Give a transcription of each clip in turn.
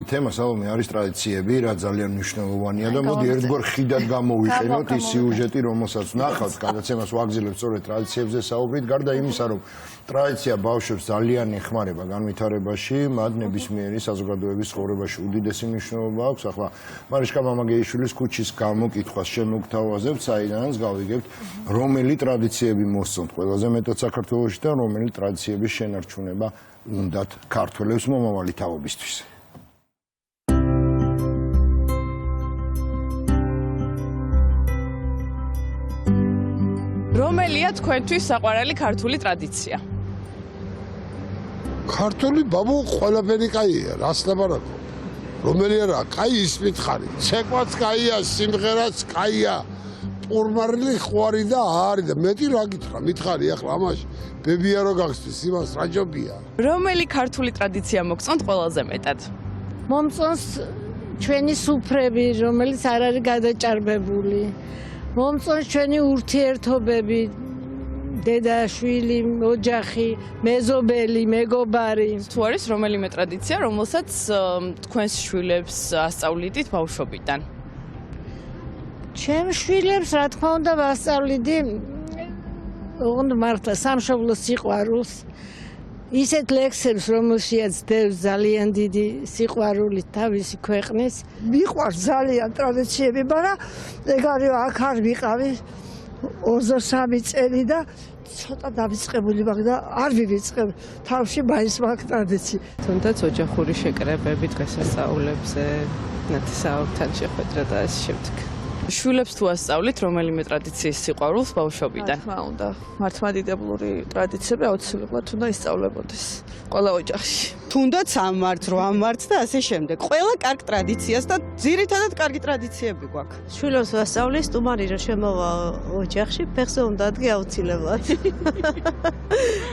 თემა სალომე არის ტრადიციები, რა ძალიან მნიშვნელოვანია და მოდი ერთგვარ ხიდად გამოვიყენოთ ის სიუჟეტი, რომელსაც ნახავთ, გადაცემას ვაგრძელებთ სწორედ ტრადიციებზე საუბრით, გარდა იმისა, რომ ტრადიცია ბავშვებს ძალიან ეხმარება განვითარებაში, მათ ნებისმიერი საზოგადოების ცხოვრებაში უდიდესი მნიშვნელობა აქვს. ახლა მარიშკა მამაგეიშვილის ქუჩის გამოკითხვას შემოგთავაზებთ, საიდანაც გავიგებთ, რომელი ტრადიციები მოსწონთ ყველაზე მეტად საქართველოში და რომელი ტრადიციების შენარჩუნება უნდათ ქართველებს მომავალი თაობისთვის. რომელია თქვენთვის საყვარელი ქართული ტრადიცია? ქართული ბაბუ ყველაფერი კაია, რას ლაპარაკობ? რომელი არა, კაი ის მითხარი. ცეკვაც კაია, სიმღერაც კაია. პურმარილი ხვარი და არის და მეტი რა გითხრა, მითხარი ახლა ამაში. ბებია რო გახსნის იმას რა ჯობია. რომელი ქართული ტრადიცია მოგწონთ ყველაზე მეტად? მომწონს ჩვენი სუფრები, რომელიც არ არის გადაჭარბებული. მომწონს ჩვენი ურთიერთობები, დედა-შვილი, ოჯახი, მეზობელი, მეგობარი. თუ არის რომელიმე ტრადიცია, რომელსაც თქვენს შვილებს ასწავლიდით ბავშვობიდან? ჩემ შვილებს რა თქმა უნდა ვასწავლიდი ოღონდ მართლა სამშობლოს სიყვარულს, ისეთ ლექსებს, რომელშიც დევს ძალიან დიდი სიყვარული თავისი ქვეყნის. მიყვარს ძალიან ტრადიციები, მაგრამ ეგ არის აქ არ ვიყავი 23 წელი და ცოტა დავიწყებული ვარ და არ ვივიწყებ თავში მაინც მაგ ტრადიცია. თუნდაც ოჯახური შეკრებები დღესასწაულებზე, ნათესაობთან შეხვედრა და ასე შემდეგ. შვილებს თუ ასწავლით რომელიმე ტრადიციის სიყვარულს ბავშვობიდან? რა უნდა, მართლმადიდებლური ტრადიციები აუცილებლად უნდა ისწავლებოდეს ყველა ოჯახში. თუნდაც ამართ, რო ამართ და ასე შემდეგ. ყველა კარგ ტრადიციას და ძირითადად კარგი ტრადიციები გვაქვს. შვილებს ვასწავლი სტუმარი რო შემოვა ოჯახში, ფეხზე უნდა ადგე აუცილებლად.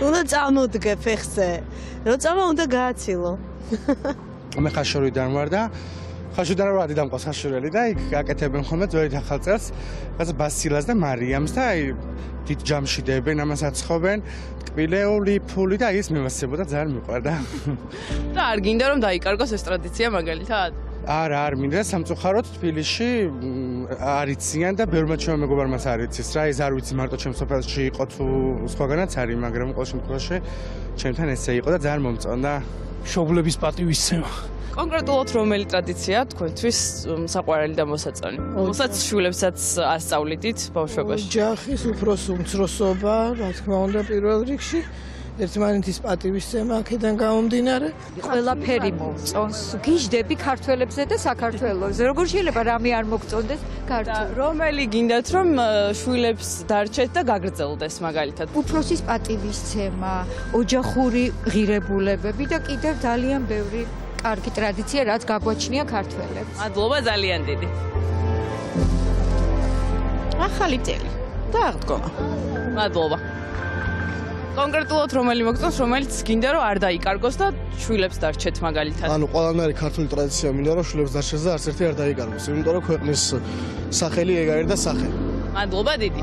უნდა წამოდგე ფეხზე. რო წამა უნდა გააცილო. მე ხაშურიდან ვარ და ხაშურიდან ვარ დედამყავს ხაშურელი და იქ გაკეთებენ ხოლმე ძველი ახალწელს, რაც ბასილას და მარიამს და აი დიდ ჯამში დებენ, ამას აცხობენ, ტკბილეული, ფული და ის მევასებოდა ძალიან მიყვარდა. და არ გინდა რომ დაიკარგოს ეს ტრადიცია მაგალითად? არა, არ მინდა სამწუხაროდ თბილისში არიციან და ბევრმა ჩემმა მეგობარმაც არ იცის რა, ეს არ ვიცი მარტო ჩემს სოფელში იყო თუ სხვაგანაც არის, მაგრამ ყოველ შემთხვევაში ჩემთან ესე იყო და ძალიან მომწონდა. მშობლების პატივისცემა. კონკრეტულად რომელი ტრადიცია თქვენთვის საყვარელი და მოსაწონი? რომელსაც შვილებსაც ასწავლიდით ბავშვობაში? ოჯახის უფროს უმცროსობა, რა თქმა უნდა პირველ რიგში, ერთმანეთის პატივისცემა აქედან გამომდინარე. ყველაფერი მომწონს. გიждები ქართველებზე და საქართველოზე. როგორ შეიძლება რამე არ მოგწონდეს ქართული? რომელი გინდათ რომ შვილებს დარჩეთ და გაგრძელდეს მაგალითად? უფროსის პატივისცემა, ოჯახური ღირებულებები და კიდევ ძალიან ბევრი კარგი ტრადიცია, რაც გაგვაჩნია ქართველებს. მადლობა ძალიან დიდი. ახალი წელი და აღდგომა. მადლობა. კონკრეტულად რომელი მოგწონს, რომელიც გინდა რომ არ დაიკარგოს და შვილებს დარჩეთ მაგალითად? ანუ ყველანაირი ქართული ტრადიცია მინდა რომ შვილებს დარჩეს და არც ერთი არ დაიკარგოს, იმიტომ რომ ქვეყნის სახელი ეგ არის და სახე. მადლობა დიდი.